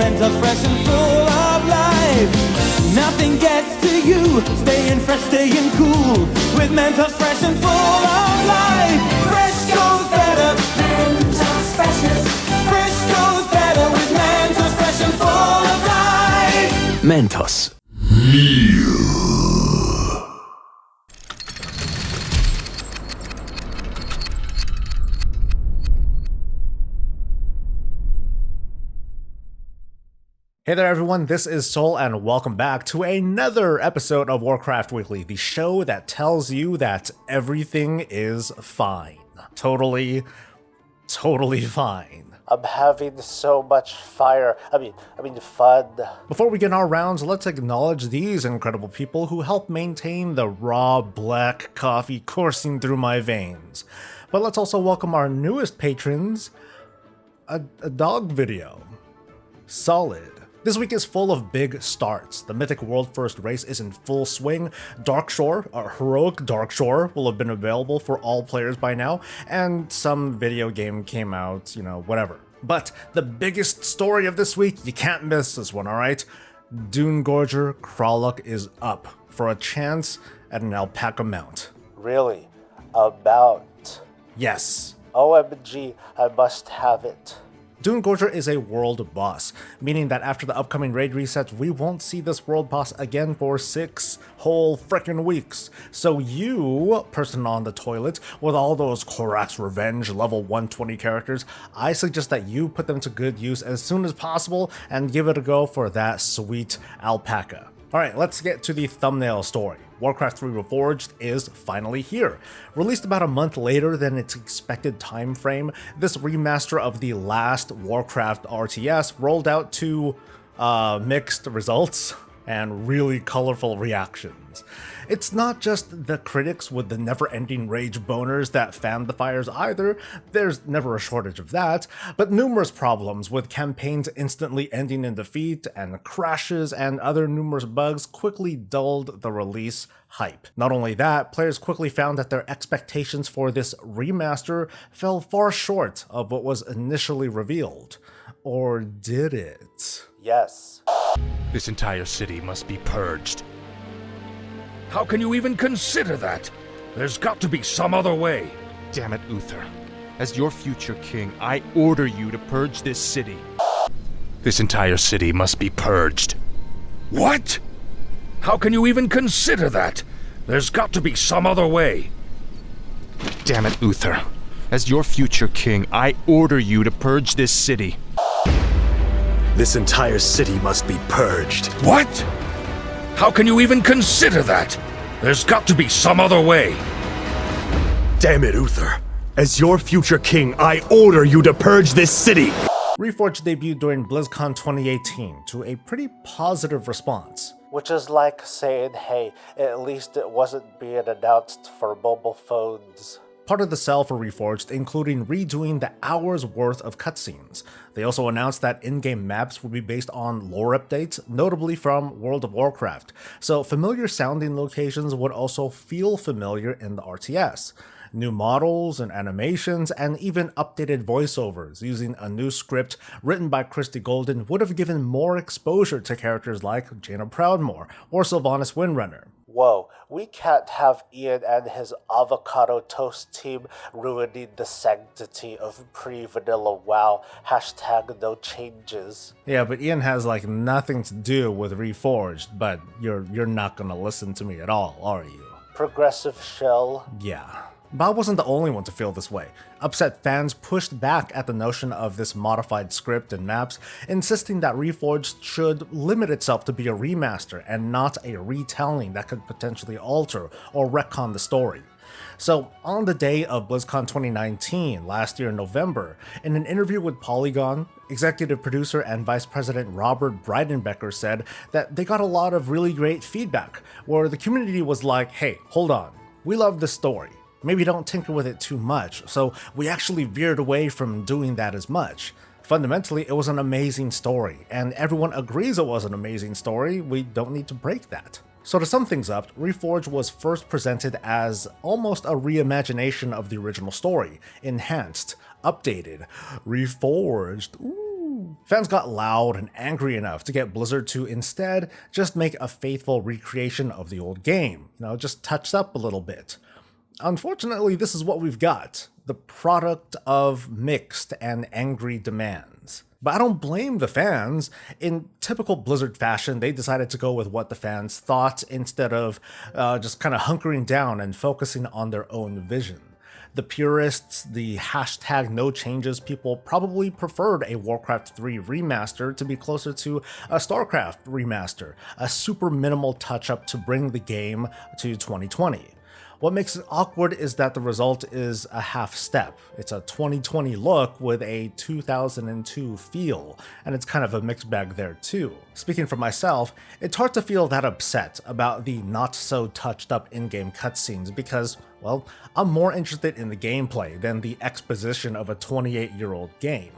Mentos fresh and full of life. Nothing gets to you, staying fresh, staying cool. With Mentos fresh and full of life. Fresh goes better. Mentos freshness. Fresh goes better with Mentos fresh and full of life. Mentos. Hey there everyone, this is Soul and welcome back to another episode of Warcraft Weekly, the show that tells you that everything is fine. Totally fine. I'm having so much fire. I mean fun. Before we get our rounds, let's acknowledge these incredible people who help maintain the raw black coffee coursing through my veins. But let's also welcome our newest patrons, a dog video. Solid. This week is full of big starts. The Mythic World First race is in full swing. Darkshore, or Heroic Darkshore, will have been available for all players by now, and some video game came out, whatever. But the biggest story of this week, you can't miss this one, alright? Dunegorger Kraluk is up for a chance at an alpaca mount. Really? About? Yes. OMG, I must have it. Dunegorger is a world boss, meaning that after the upcoming raid resets, we won't see this world boss again for 6 whole frickin' weeks. So you, person on the toilet, with all those Korak's Revenge level 120 characters, I suggest that you put them to good use as soon as possible and give it a go for that sweet alpaca. Alright, let's get to the thumbnail story. Warcraft 3 Reforged is finally here. Released about a month later than its expected time frame, this remaster of the last Warcraft RTS rolled out to mixed results and really colorful reactions. It's not just the critics with the never-ending rage boners that fan the fires either, there's never a shortage of that, but numerous problems with campaigns instantly ending in defeat and crashes and other numerous bugs quickly dulled the release hype. Not only that, players quickly found that their expectations for this remaster fell far short of what was initially revealed. Or did it? Yes. This entire city must be purged. How can you even consider that? There's got to be some other way. Damn it, Uther. As your future king, I order you to purge this city. This entire city must be purged. What? How can you even consider that? There's got to be some other way. Damn it, Uther. As your future king, I order you to purge this city. This entire city must be purged. What? How can you even consider that? There's got to be some other way. Damn it, Uther. As your future king, I order you to purge this city. Reforged debuted during BlizzCon 2018 to a pretty positive response. Which is like saying, hey, at least it wasn't being announced for mobile phones. Part of the sell for Reforged including redoing the hours worth of cutscenes. They also announced that in-game maps would be based on lore updates, notably from World of Warcraft, so familiar sounding locations would also feel familiar in the RTS. New models and animations, and even updated voiceovers using a new script written by Christy Golden would have given more exposure to characters like Jaina Proudmoore or Sylvanas Windrunner. Whoa, we can't have Ian and his avocado toast team ruining the sanctity of pre-vanilla WoW. # no changes. Yeah, but Ian has nothing to do with Reforged, but you're not gonna listen to me at all, are you? Progressive shell. Yeah. Bob wasn't the only one to feel this way. Upset fans pushed back at the notion of this modified script and maps, insisting that Reforged should limit itself to be a remaster and not a retelling that could potentially alter or retcon the story. So, on the day of BlizzCon 2019, last year in November, in an interview with Polygon, executive producer and vice president Robert Breidenbecker said that they got a lot of really great feedback, where the community was like, hey, hold on, we love this story. Maybe don't tinker with it too much, so we actually veered away from doing that as much. Fundamentally, it was an amazing story, and everyone agrees it was an amazing story. We don't need to break that. So to sum things up, Reforged was first presented as almost a reimagination of the original story, enhanced, updated, reforged, Fans got loud and angry enough to get Blizzard to instead just make a faithful recreation of the old game, just touched up a little bit. Unfortunately, this is what we've got, the product of mixed and angry demands. But I don't blame the fans. In typical Blizzard fashion, they decided to go with what the fans thought instead of just kind of hunkering down and focusing on their own vision. The purists, the hashtag no changes people probably preferred a Warcraft 3 remaster to be closer to a StarCraft remaster, a super minimal touch-up to bring the game to 2020. What makes it awkward is that the result is a half step. It's a 2020 look with a 2002 feel, and it's kind of a mixed bag there too. Speaking for myself, it's hard to feel that upset about the not so touched up in-game cutscenes because, well, I'm more interested in the gameplay than the exposition of a 28-year-old game.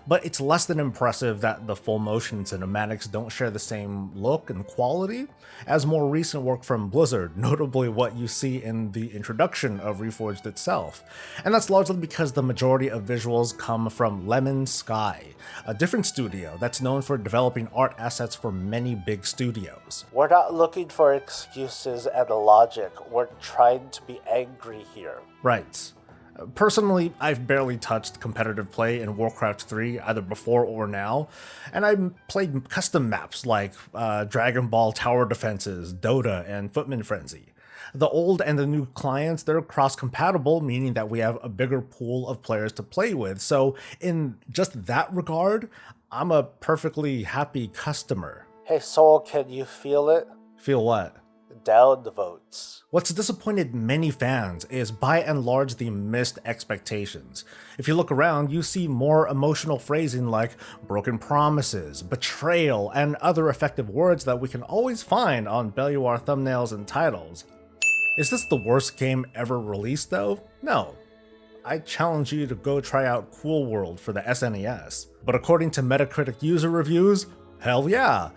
But it's less than impressive that the full motion cinematics don't share the same look and quality as more recent work from Blizzard, notably what you see in the introduction of Reforged itself. And that's largely because the majority of visuals come from Lemon Sky, a different studio that's known for developing art assets for many big studios. We're not looking for excuses and logic, we're trying to be angry here. Right. Personally, I've barely touched competitive play in Warcraft 3 either before or now, and I've played custom maps like Dragon Ball Tower Defenses, Dota, and Footman Frenzy. The old and the new clients, they're cross-compatible, meaning that we have a bigger pool of players to play with, so in just that regard, I'm a perfectly happy customer. Hey Soul, can you feel it? Feel what? Downvotes. What's disappointed many fans is by and large the missed expectations. If you look around, you see more emotional phrasing like broken promises, betrayal, and other effective words that we can always find on Belluar thumbnails and titles. Is this the worst game ever released though? No. I challenge you to go try out Cool World for the SNES. But according to Metacritic user reviews, hell yeah.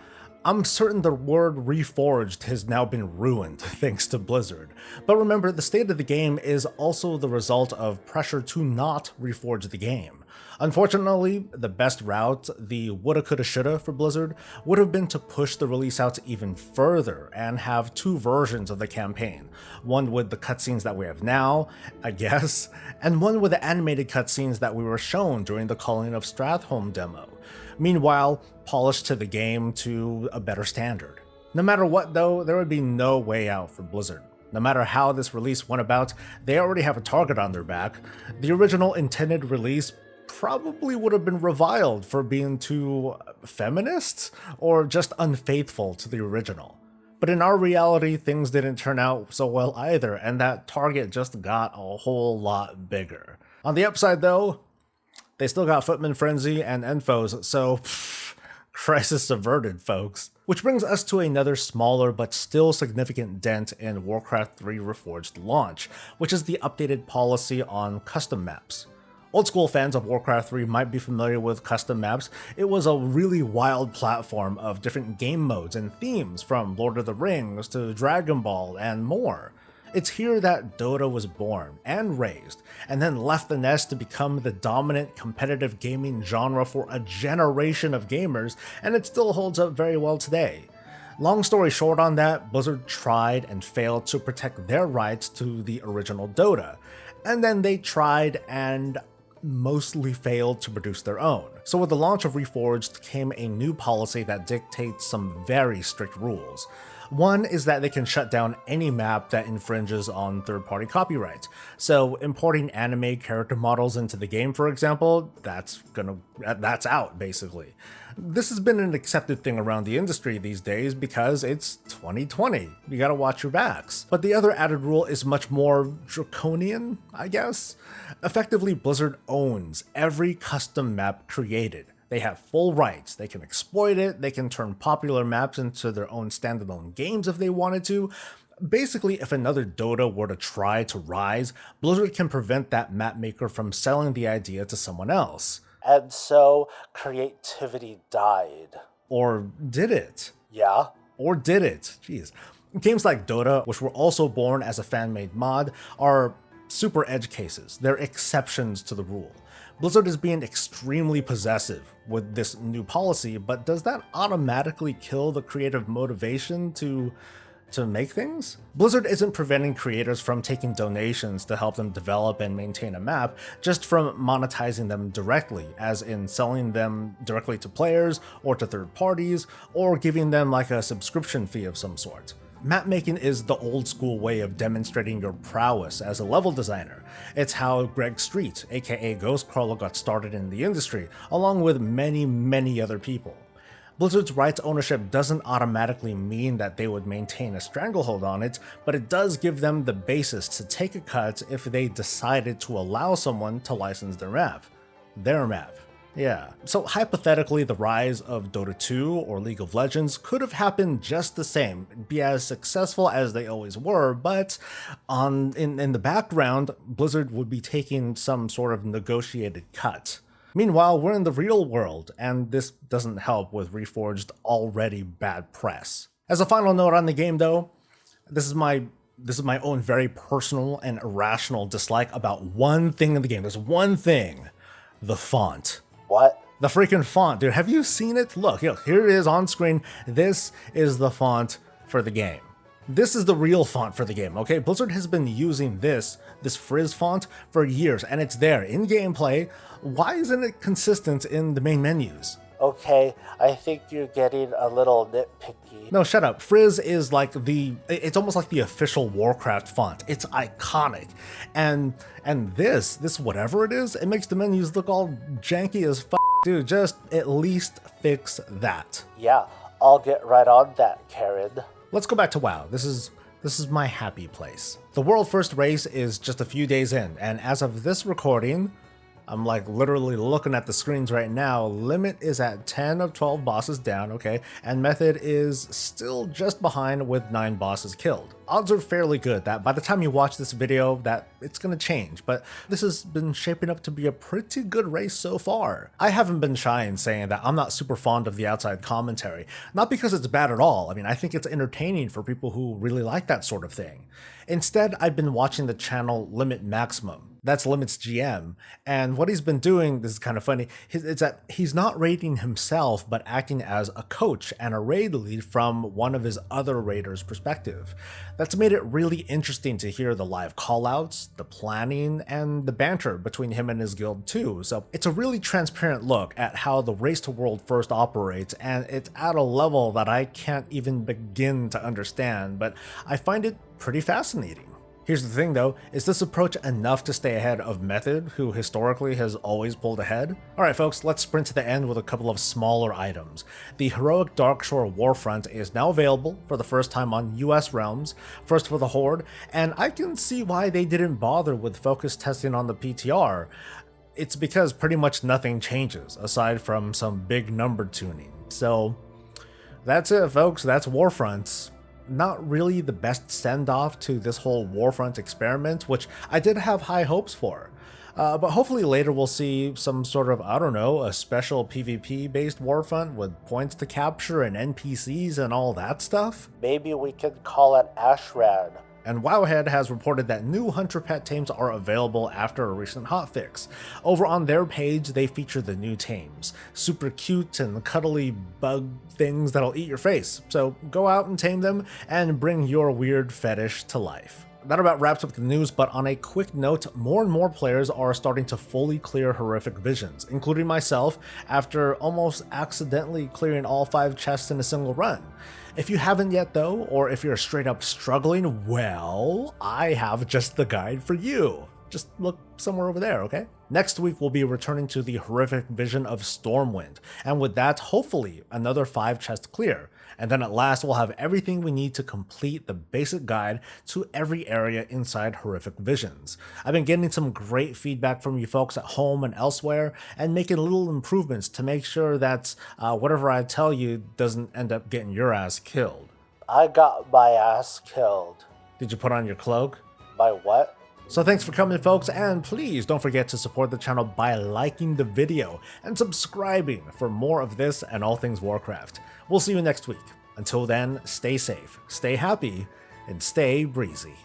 I'm certain the word Reforged has now been ruined thanks to Blizzard. But remember, the state of the game is also the result of pressure to not reforge the game. Unfortunately, the best route, the woulda coulda shoulda for Blizzard, would have been to push the release out even further and have two versions of the campaign. One with the cutscenes that we have now, I guess, and one with the animated cutscenes that we were shown during the Calling of Stratholme demo. Meanwhile, polish to the game to a better standard. No matter what though, there would be no way out for Blizzard. No matter how this release went about, they already have a target on their back. The original intended release probably would have been reviled for being too feminist or just unfaithful to the original. But in our reality, things didn't turn out so well either, and that target just got a whole lot bigger. On the upside though, they still got Footman Frenzy and Enfos, so crisis averted, folks. Which brings us to another smaller but still significant dent in Warcraft 3 Reforged launch, which is the updated policy on custom maps. Old school fans of Warcraft 3 might be familiar with custom maps. It was a really wild platform of different game modes and themes, from Lord of the Rings to Dragon Ball and more. It's here that Dota was born and raised, and then left the nest to become the dominant competitive gaming genre for a generation of gamers, and it still holds up very well today. Long story short on that, Blizzard tried and failed to protect their rights to the original Dota, and then they tried and mostly failed to produce their own. So with the launch of Reforged came a new policy that dictates some very strict rules. One is that they can shut down any map that infringes on third-party copyright. So importing anime character models into the game, for example, that's out, basically. This has been an accepted thing around the industry these days because it's 2020. You gotta watch your backs. But the other added rule is much more draconian, I guess. Effectively, Blizzard owns every custom map created. They have full rights, they can exploit it, they can turn popular maps into their own standalone games if they wanted to. Basically, if another Dota were to try to rise, Blizzard can prevent that map maker from selling the idea to someone else. And so, creativity died. Or did it? Yeah? Or did it? Jeez. Games like Dota, which were also born as a fan-made mod, are super edge cases. They're exceptions to the rule. Blizzard is being extremely possessive with this new policy, but does that automatically kill the creative motivation to make things? Blizzard isn't preventing creators from taking donations to help them develop and maintain a map, just from monetizing them directly, as in selling them directly to players or to third parties, or giving them like a subscription fee of some sort. Map making is the old school way of demonstrating your prowess as a level designer. It's how Greg Street, aka Ghostcrawler, got started in the industry, along with many other people. Blizzard's rights ownership doesn't automatically mean that they would maintain a stranglehold on it, but it does give them the basis to take a cut if they decided to allow someone to license their map. Their map. Yeah. So hypothetically, the rise of Dota 2 or League of Legends could have happened just the same, be as successful as they always were, but in the background, Blizzard would be taking some sort of negotiated cut. Meanwhile, we're in the real world, and this doesn't help with Reforged already bad press. As a final note on the game though, this is my own very personal and irrational dislike about one thing in the game. There's one thing. The font. What? The freaking font, dude. Have you seen it? Look, here it is on screen. This is the font for the game. This is the real font for the game, okay? Blizzard has been using this Frizz font for years, and it's there in gameplay. Why isn't it consistent in the main menus? Okay, I think you're getting a little nitpicky. No, shut up. Frizz is like it's almost like the official Warcraft font. It's iconic. And this whatever it is, it makes the menus look all janky as f***. Dude, just at least fix that. Yeah, I'll get right on that, Karen. Let's go back to WoW. This is my happy place. The world first race is just a few days in, and as of this recording, I'm like literally looking at the screens right now. Limit is at 10 of 12 bosses down, okay? And Method is still just behind with 9 bosses killed. Odds are fairly good that by the time you watch this video that it's gonna change, but this has been shaping up to be a pretty good race so far. I haven't been shy in saying that I'm not super fond of the outside commentary, not because it's bad at all. I mean, I think it's entertaining for people who really like that sort of thing. Instead, I've been watching the channel Limit Maximum. That's Limit's GM, and what he's been doing, this is kind of funny, is that he's not raiding himself, but acting as a coach and a raid lead from one of his other raiders' perspective. That's made it really interesting to hear the live callouts, the planning, and the banter between him and his guild too. So it's a really transparent look at how the Race to World First operates, and it's at a level that I can't even begin to understand, but I find it pretty fascinating. Here's the thing though, is this approach enough to stay ahead of Method, who historically has always pulled ahead? Alright folks, let's sprint to the end with a couple of smaller items. The Heroic Darkshore Warfront is now available for the first time on US realms, first for the Horde, and I can see why they didn't bother with focus testing on the PTR. It's because pretty much nothing changes, aside from some big number tuning. So, that's it folks, that's Warfronts. Not really the best send-off to this whole Warfront experiment, which I did have high hopes for. But hopefully later we'll see some sort of, I don't know, a special PvP-based Warfront with points to capture and NPCs and all that stuff. Maybe we could call it Ashrad. And Wowhead has reported that new Hunter Pet tames are available after a recent hotfix. Over on their page, they feature the new tames. Super cute and cuddly bug things that'll eat your face. So go out and tame them and bring your weird fetish to life. That about wraps up the news, but on a quick note, more and more players are starting to fully clear horrific visions, including myself, after almost accidentally clearing all 5 chests in a single run. If you haven't yet though, or if you're straight up struggling, well, I have just the guide for you. Just look somewhere over there, okay? Next week we'll be returning to the horrific vision of Stormwind, and with that, hopefully another 5 chests clear. And then at last we'll have everything we need to complete the basic guide to every area inside Horrific Visions. I've been getting some great feedback from you folks at home and elsewhere, and making little improvements to make sure that whatever I tell you doesn't end up getting your ass killed. I got my ass killed. Did you put on your cloak? My what? So thanks for coming folks, and please don't forget to support the channel by liking the video and subscribing for more of this and all things Warcraft. We'll see you next week. Until then, stay safe, stay happy, and stay breezy.